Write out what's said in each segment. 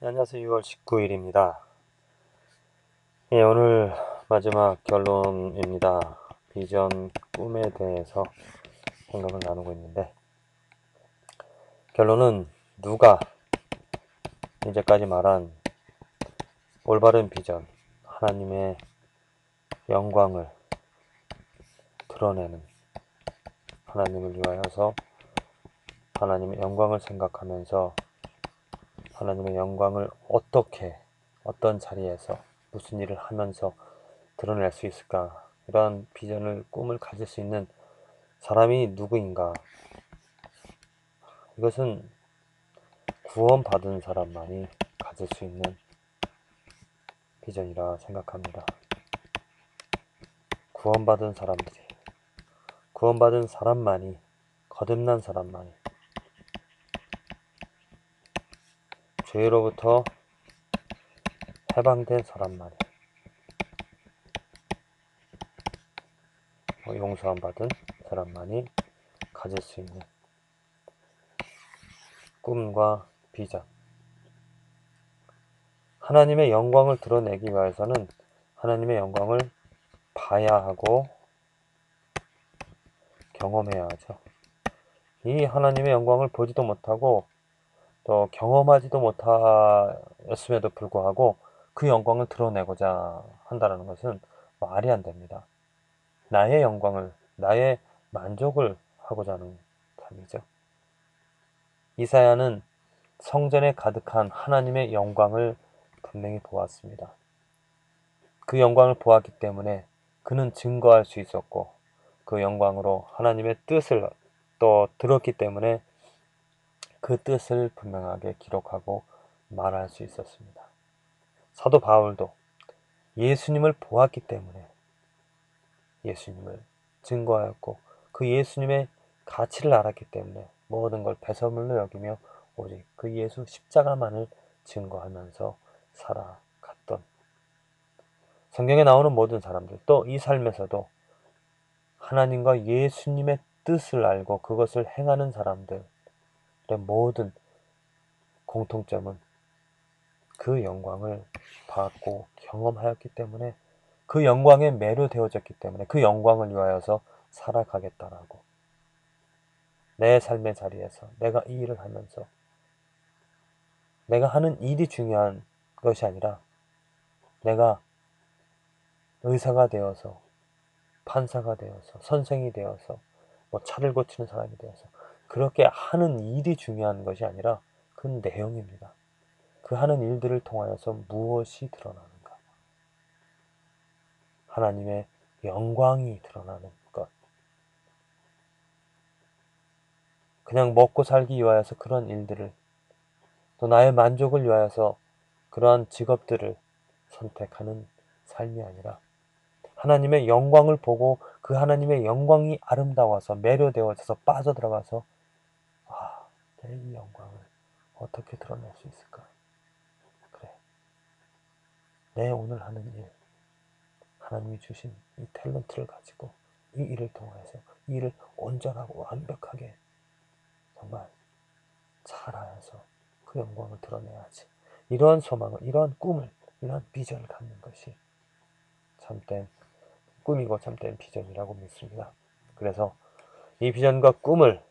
네, 안녕하세요. 6월 19일입니다. 오늘 마지막 결론입니다. 비전, 꿈에 대해서 생각을 나누고 있는데, 결론은 누가 이제까지 말한 올바른 비전, 하나님의 영광을 드러내는, 하나님을 위하여서 하나님의 영광을 생각하면서 하나님의 영광을 어떻게, 어떤 자리에서, 무슨 일을 하면서 드러낼 수 있을까? 이러한 비전을, 꿈을 가질 수 있는 사람이 누구인가? 이것은 구원받은 사람만이 가질 수 있는 비전이라 생각합니다. 구원받은 사람들이, 구원받은 사람만이, 거듭난 사람만이, 죄로부터 해방된 사람만이, 용서함 받은 사람만이 가질 수 있는 꿈과 비전. 하나님의 영광을 드러내기 위해서는 하나님의 영광을 봐야 하고 경험해야 하죠. 이 하나님의 영광을 보지도 못하고 또 경험하지도 못하였음에도 불구하고 그 영광을 드러내고자 한다는 것은 말이 안 됩니다. 나의 영광을, 나의 만족을 하고자 하는 삶이죠. 이사야는 성전에 가득한 하나님의 영광을 분명히 보았습니다. 그 영광을 보았기 때문에 그는 증거할 수 있었고, 그 영광으로 하나님의 뜻을 또 들었기 때문에 그 뜻을 분명하게 기록하고 말할 수 있었습니다. 사도 바울도 예수님을 보았기 때문에 예수님을 증거하였고, 그 예수님의 가치를 알았기 때문에 모든 걸 배설물로 여기며 오직 그 예수 십자가만을 증거하면서 살아갔던, 성경에 나오는 모든 사람들, 또 이 삶에서도 하나님과 예수님의 뜻을 알고 그것을 행하는 사람들의 모든 공통점은 그 영광을 받고 경험하였기 때문에, 그 영광에 매료되어졌기 때문에 그 영광을 위하여서 살아가겠다라고, 내 삶의 자리에서 내가 이 일을 하면서 내가 하는 일이 중요한 것이 아니라 내가 의사가 되어서, 판사가 되어서, 선생이 되어서, 차를 고치는 사람이 되어서 그렇게 하는 일이 중요한 것이 아니라 그 내용입니다. 그 하는 일들을 통하여서 무엇이 드러나는가? 하나님의 영광이 드러나는 것. 그냥 먹고 살기 위하여서 그런 일들을, 또 나의 만족을 위하여서 그러한 직업들을 선택하는 삶이 아니라 하나님의 영광을 보고 그 하나님의 영광이 아름다워서 매료되어져서 빠져들어가서 내 이 영광을 어떻게 드러낼 수 있을까? 그래, 내 오늘 하는 일, 하나님이 주신 이 탤런트를 가지고 이 일을 통해서 이 일을 온전하고 완벽하게 정말 잘하여서 그 영광을 드러내야지. 이러한 소망을, 이러한 꿈을, 이러한 비전을 갖는 것이 참된 꿈이고 참된 비전이라고 믿습니다. 그래서 이 비전과 꿈을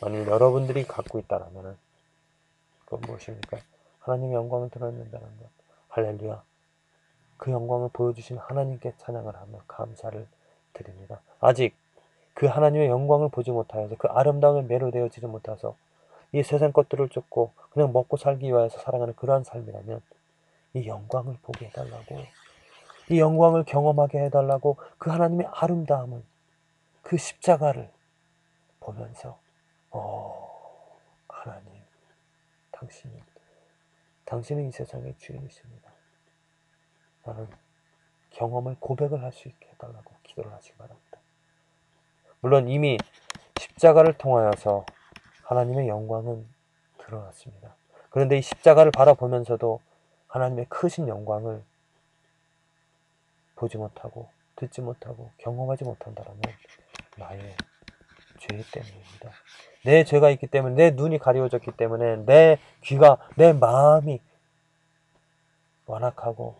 만일 여러분들이 갖고 있다면 그건 무엇입니까? 하나님의 영광을 드러낸다는 것. 할렐루야. 그 영광을 보여주신 하나님께 찬양을 하며 감사를 드립니다. 아직 그 하나님의 영광을 보지 못하여서 그 아름다움에 매료되어지지 못해서 이 세상 것들을 쫓고 그냥 먹고 살기 위해서 살아가는 그러한 삶이라면 이 영광을 보게 해달라고, 이 영광을 경험하게 해달라고, 그 하나님의 아름다움을, 그 십자가를 보면서 하나님, 당신은 이 세상의 주인이십니다. 나는 경험을, 고백을 할 수 있게 해달라고 기도를 하시기 바랍니다. 물론 이미 십자가를 통하여서 하나님의 영광은 드러났습니다. 그런데 이 십자가를 바라보면서도 하나님의 크신 영광을 보지 못하고 듣지 못하고 경험하지 못한다면 나의 죄 때문입니다. 내 죄가 있기 때문에, 내 눈이 가려워졌기 때문에, 내 귀가, 내 마음이 완악하고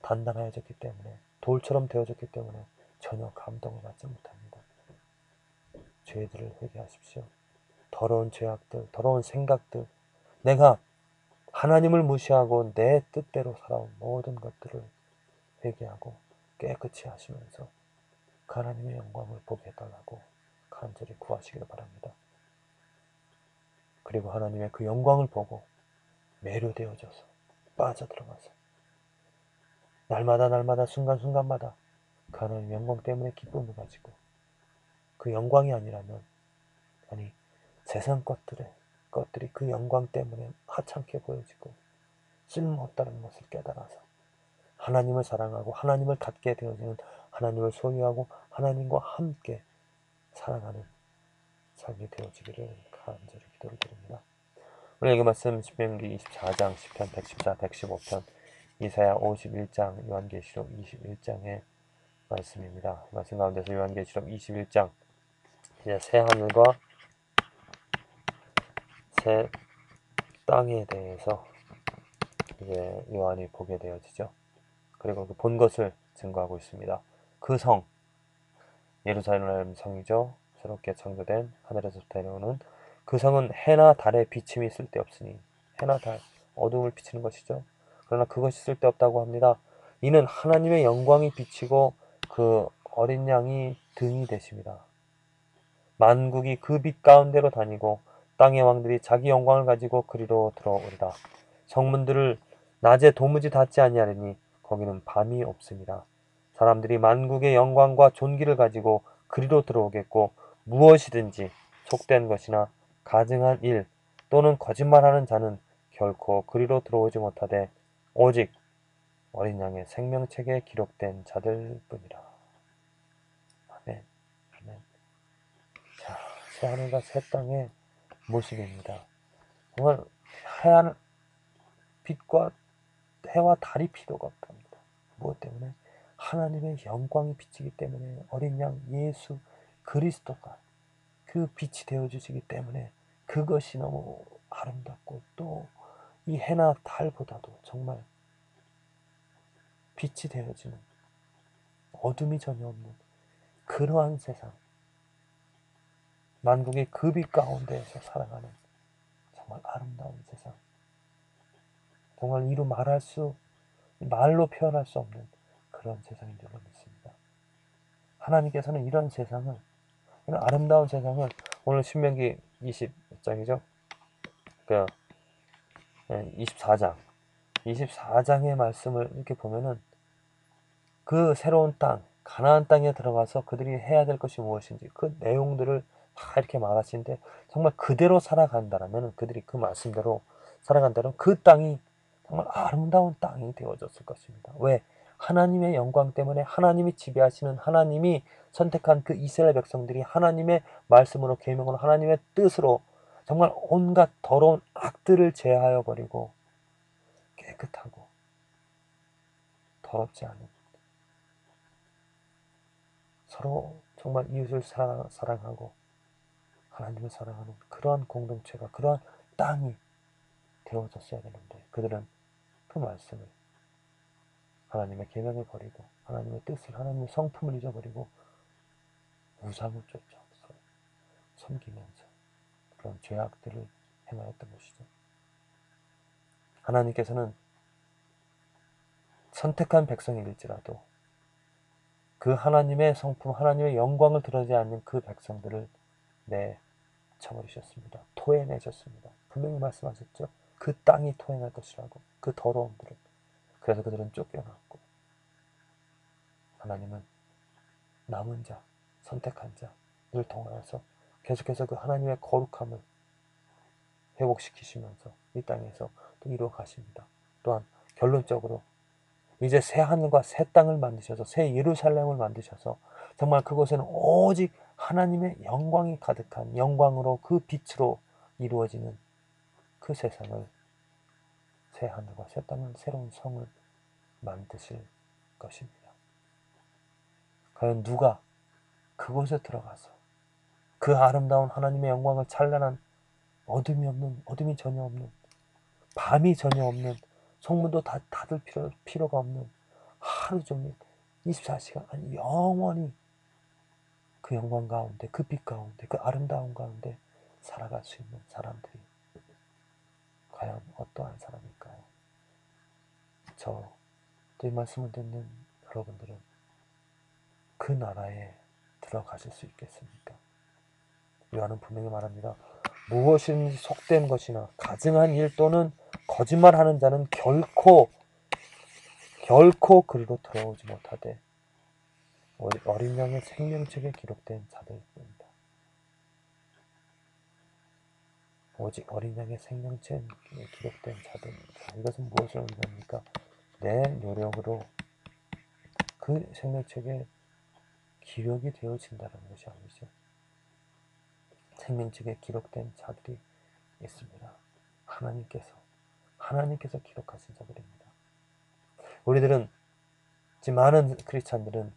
단단해졌기 때문에, 돌처럼 되어졌기 때문에 전혀 감동을 받지 못합니다. 죄들을 회개하십시오. 더러운 죄악들, 더러운 생각들, 내가 하나님을 무시하고 내 뜻대로 살아온 모든 것들을 회개하고 깨끗이 하시면서 그 하나님의 영광을 보게 해달라고 간절히 구하시기를 바랍니다. 그리고 하나님의 그 영광을 보고 매료되어져서 빠져들어가서 날마다 순간순간마다 그 하나님의 영광 때문에 기쁨을 가지고, 그 영광이 아니라면, 아니 세상 것들이 그 영광 때문에 하찮게 보여지고 쓸모없다는 것을 깨달아서 하나님을 사랑하고 하나님을 갖게 되어지는, 하나님을 소유하고 하나님과 함께 살아가는 삶이 되어지기를 간절히 기도를 드립니다. 오늘 읽은 말씀 신명기 24장, 시편 114, 115편, 이사야 51장, 요한계시록 21장의 말씀입니다. 말씀 가운데서 요한계시록 21장, 이제 새 하늘과 새 땅에 대해서 이제 요한이 보게 되어지죠. 그리고 그 본 것을 증거하고 있습니다. 그 성, 예루살렘 성이죠. 새롭게 창조된 하늘에서부터 내려오는 그 성은 해나 달에 비침이 쓸데없으니, 해나 달, 어둠을 비치는 것이죠. 그러나 그것이 쓸데없다고 합니다. 이는 하나님의 영광이 비치고 그 어린 양이 등이 되십니다. 만국이 그 빛 가운데로 다니고 땅의 왕들이 자기 영광을 가지고 그리로 들어오리라. 성문들을 낮에 도무지 닫지 아니하리니 거기는 밤이 없습니다. 사람들이 만국의 영광과 존귀를 가지고 그리로 들어오겠고, 무엇이든지 속된 것이나 가증한 일 또는 거짓말하는 자는 결코 그리로 들어오지 못하되 오직 어린 양의 생명책에 기록된 자들뿐이라. 아멘. 아멘. 자, 새 하늘과 새 땅의 모습입니다. 정말 하얀 빛과 해와 달이 필요가 없답니다. 무엇 때문에? 하나님의 영광이 비치기 때문에, 어린 양 예수 그리스도가 그 빛이 되어주시기 때문에 그것이 너무 아름답고, 또 이 해나 달보다도 정말 빛이 되어지는, 어둠이 전혀 없는 그러한 세상, 만국의 그 빛 가운데에서 살아가는 정말 아름다운 세상, 정말 말로 표현할 수 없는 그런 세상인 줄로 믿습니다. 하나님께서는 이런 세상을, 이런 아름다운 세상을, 오늘 신명기 20장이죠. 그 24장의 말씀을 이렇게 보면은 그 새로운 땅, 가나안 땅에 들어가서 그들이 해야 될 것이 무엇인지 그 내용들을 다 이렇게 말하시는데, 정말 그대로 살아간다라면, 그들이 그 말씀대로 살아간다면 그 땅이 정말 아름다운 땅이 되어졌을 것입니다. 왜? 하나님의 영광 때문에, 하나님이 지배하시는, 하나님이 선택한 그 이스라엘 백성들이 하나님의 말씀으로, 계명으로, 하나님의 뜻으로 정말 온갖 더러운 악들을 제하여 버리고 깨끗하고 더럽지 않은, 서로 정말 이웃을 사랑하고 하나님을 사랑하는 그러한 공동체가, 그러한 땅이 되어졌어야 되는데, 그들은 그 말씀을, 하나님의 계명을 버리고 하나님의 뜻을, 하나님의 성품을 잊어버리고 우상을 쫓아서 섬기면서 그런 죄악들을 행하였던 것이죠. 하나님께서는 선택한 백성일지라도 그 하나님의 성품, 하나님의 영광을 드러내지 않는 그 백성들을 내쳐버리셨습니다. 토해내셨습니다. 분명히 말씀하셨죠. 그 땅이 토해낼 것이라고, 그 더러움들을. 그래서 그들은 쫓겨났고, 하나님은 남은 자, 선택한 자를 통하여서 계속해서 그 하나님의 거룩함을 회복시키시면서 이 땅에서 또 이루어 가십니다. 또한 결론적으로 이제 새 하늘과 새 땅을 만드셔서, 새 예루살렘을 만드셔서 정말 그곳에는 오직 하나님의 영광이 가득한, 영광으로 그 빛으로 이루어지는 그 세상을, 새 하늘과 새 땅을, 새로운 성을 만드실 것입니다. 과연 누가 그곳에 들어가서 그 아름다운 하나님의 영광을, 찬란한, 어둠이 전혀 없는, 밤이 전혀 없는 성문도 닫을 필요가 없는 하루 종일 24시간 아니 영원히 그 영광 가운데, 그 빛 가운데, 그 아름다움 가운데 살아갈 수 있는 사람들이 과연 어떠한 사람일까요? 이 말씀을 듣는 여러분들은 그 나라에 들어가실 수 있겠습니까? 요한은 분명히 말합니다. 무엇인지 속된 것이나 가증한 일 또는 거짓말하는 자는 결코 그리로 들어오지 못하되 어린 양의 생명책에 기록된 자들입니다. 오직 어린 양의 생명책에 기록된 자들. 이것은 무엇을 의미합니까? 내 노력으로 그 생명책에 기록이 되어진다는 것이 아니죠. 생명책에 기록된 자들이 있습니다. 하나님께서 기록하신 자들입니다. 우리들은, 지금 많은 크리스찬들은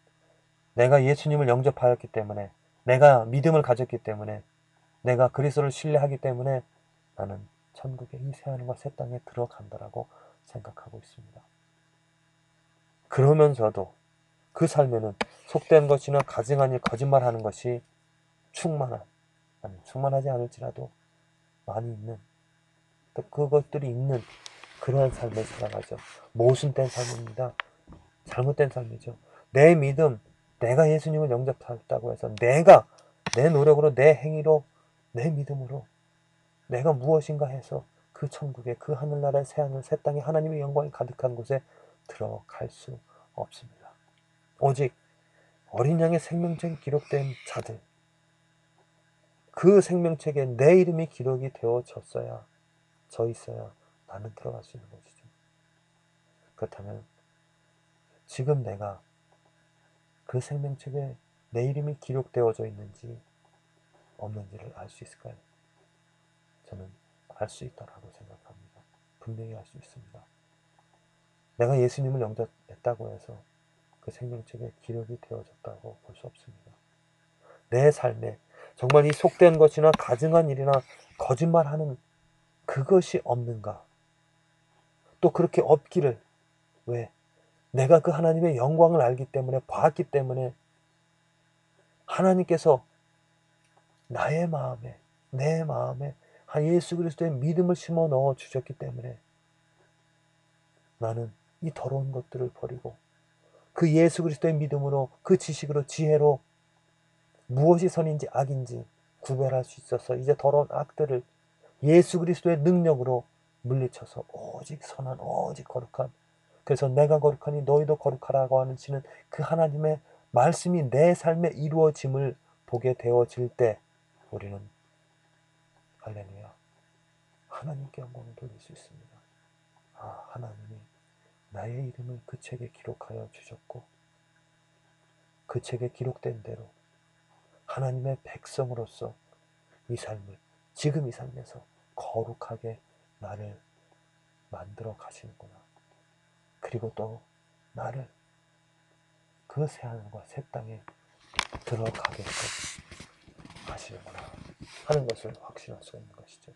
내가 예수님을 영접하였기 때문에, 내가 믿음을 가졌기 때문에, 내가 그리스도를 신뢰하기 때문에 나는 천국의 이 새하늘과 새 땅에 들어간다라고 생각하고 있습니다. 그러면서도 그 삶에는 속된 것이나 가증한 일, 거짓말하는 것이 충만하지 않을지라도 많이 있는, 또 그것들이 있는 그러한 삶을 살아가죠. 모순된 삶입니다. 잘못된 삶이죠. 내 믿음, 내가 예수님을 영접했다고 해서 내가 내 노력으로, 내 행위로, 내 믿음으로 내가 무엇인가 해서 그 천국에, 그 하늘나라의 새하늘 새 땅에 하나님의 영광이 가득한 곳에 들어갈 수 없습니다. 오직 어린 양의 생명책에 기록된 자들, 그 생명책에 내 이름이 기록이 되어져 있어야 나는 들어갈 수 있는 것이죠. 그렇다면 지금 내가 그 생명책에 내 이름이 기록되어져 있는지 없는지를 알 수 있을까요? 저는 알 수 있다라고 생각합니다. 분명히 알 수 있습니다. 내가 예수님을 영접했다고 해서 그 생명책에 기록이 되어졌다고 볼 수 없습니다. 내 삶에 정말 이 속된 것이나 가증한 일이나 거짓말하는 그것이 없는가? 또 그렇게 없기를, 왜? 내가 그 하나님의 영광을 알기 때문에, 봤기 때문에 하나님께서 내 마음에 예수 그리스도의 믿음을 심어 넣어 주셨기 때문에 나는 이 더러운 것들을 버리고 그 예수 그리스도의 믿음으로, 그 지식으로, 지혜로 무엇이 선인지 악인지 구별할 수 있어서 이제 더러운 악들을 예수 그리스도의 능력으로 물리쳐서 오직 선한, 오직 거룩한, 그래서 내가 거룩하니 너희도 거룩하라고 하시는 그 하나님의 말씀이 내 삶에 이루어짐을 보게 되어질 때 우리는 할렐루야, 하나님께 영광을 돌릴 수 있습니다. 하나님이 나의 이름을 그 책에 기록하여 주셨고 그 책에 기록된 대로 하나님의 백성으로서 지금 이 삶에서 거룩하게 나를 만들어 가시는구나. 그리고 또 나를 그 새하늘과 새 땅에 들어가게 하시는구나 하는 것을 확신할 수가 있는 것이죠.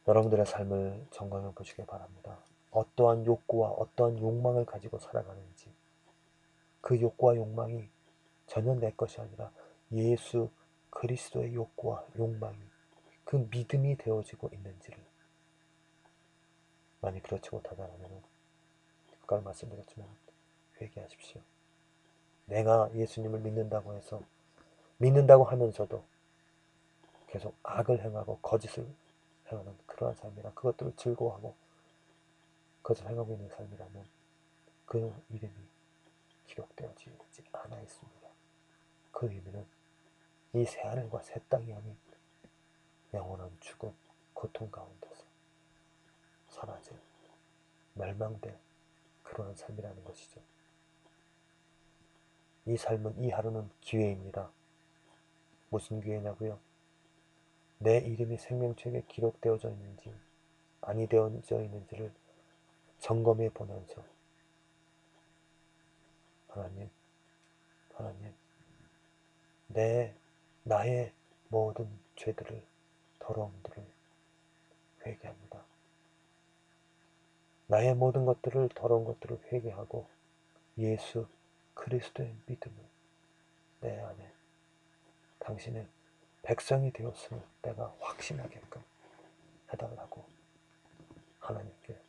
여러분들의 삶을 점검해 보시기 바랍니다. 어떠한 욕구와 어떠한 욕망을 가지고 살아가는지, 그 욕구와 욕망이 전혀 내 것이 아니라 예수 그리스도의 욕구와 욕망이, 그 믿음이 되어지고 있는지를, 만약 그렇지 못하다면 아까 말씀드렸지만 회개하십시오. 내가 예수님을 믿는다고 하면서도 계속 악을 행하고 거짓을 행하는 그러한 삶이라, 그것들을 즐거워하고 그것을 행하고 있는 삶이라면 그 이름이 기록되어지지 않아 있습니다. 그 의미는 이 새하늘과 새 땅이 아닌 영원한 죽음, 고통 가운데서 사라질, 멸망될 그러한 삶이라는 것이죠. 이 삶은, 이 하루는 기회입니다. 무슨 기회냐고요? 내 이름이 생명책에 기록되어져 있는지 아니 되어져 있는지를 점검해 보면서 하나님, 나의 모든 죄들을, 더러움들을 회개합니다. 나의 모든 것들을, 더러운 것들을 회개하고 예수 그리스도의 믿음을 내 안에 당신의 백성이 되었음을 내가 확신하게끔 해달라고 하나님께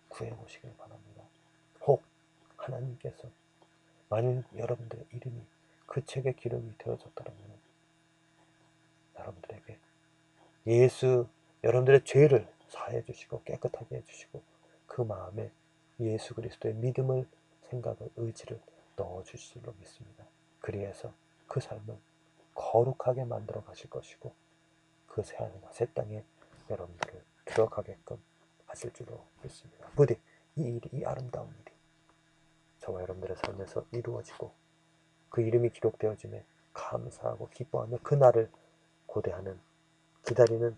구해보시길 바랍니다. 혹 하나님께서 만일 여러분들의 이름이 그 책에 기록이 되어졌다면 여러분들에게 여러분들의 죄를 사해 주시고 깨끗하게 해주시고 그 마음에 예수 그리스도의 믿음을, 생각을, 의지를 넣어주실 줄로 믿습니다. 그리해서 그 삶을 거룩하게 만들어 가실 것이고 그 새하늘과 새 땅에 여러분들을 들어가게끔 하실 줄로 믿습니다. 부디 이 아름다운 일이 저와 여러분들의 삶에서 이루어지고 그 이름이 기록되어짐에 감사하고 기뻐하며 그 날을 고대하는, 기다리는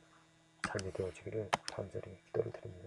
삶이 되어지기를 간절히 기도를 드립니다.